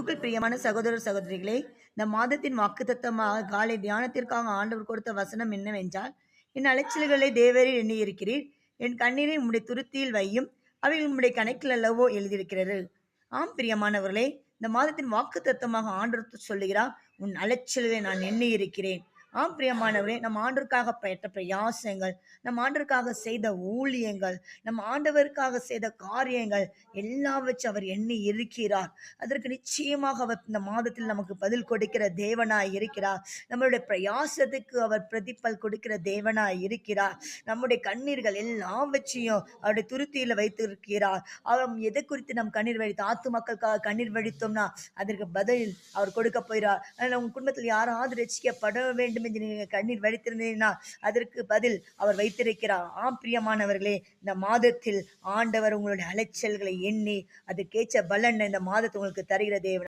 கிறிஸ்துவுக்குள் பிரியமான சகோதர சகோதரிகளே, இந்த மாதத்தின் வாக்குத்தத்தமாக காலை தியானத்திற்காக ஆண்டவர் கொடுத்த வசனம் என்னவென்றால், என் அலைச்சல்களை தேவரீர் எண்ணியிருக்கிறீர். என் கண்ணீரை உம்முடைய துருத்தியில் வையும். அவைகள் உம்முடைய கணக்கில் அல்லவோ எழுதியிருக்கிறது. ஆம் பிரியமானவர்களே, இந்த மாதத்தின் வாக்குத்தத்தமாக ஆண்டவர் சொல்லுகிறார், உன் அலைச்சல்களை நான் எண்ணியிருக்கிறேன். ஆம் பிரியமானவரே, நம் ஆண்டவருக்காக பெற்ற பிரயாசங்கள், நம் ஆண்டவருக்காக செய்த ஊழியங்கள், நம் ஆண்டவருக்காக செய்த காரியங்கள் எல்லாவற்றையும் அவர் எண்ணி இருக்கிறார். அதற்கு நிச்சயமாக அவர் இந்த மாதத்தில் நமக்கு பதில் கொடுக்கிற தேவனாய் இருக்கிறார். நம்மளுடைய பிரயாசத்துக்கு அவர் பிரதிபல் கொடுக்கிற தேவனாய் இருக்கிறார். நம்முடைய கண்ணீர்கள் எல்லாவற்றையும் அவருடைய துருத்தியில வைத்திருக்கிறார். அவர் எதை குறித்து நம் கண்ணீர் வடித்து ஆத்து மக்களுக்காக கண்ணீர் வடித்தோம்னா அதற்கு பதில் அவர் கொடுக்க போகிறார். அதனால் உங்க குடும்பத்தில் யாராவது ரட்சிக்கப்பட வேண்டும் என்று நீங்க கண்ணீர் வடித்திருந்தீங்கன்னா அதற்கு பதில் அவர் வைத்திருக்கிறார். ஆம் பிரியமானவர்களே, இந்த மாதத்தில் ஆண்டவர் உங்களுடைய அலைச்சல்களை எண்ணி அதற்கேற்ற பலன் இந்த மாதத்தை உங்களுக்கு தருகிற தேவன்.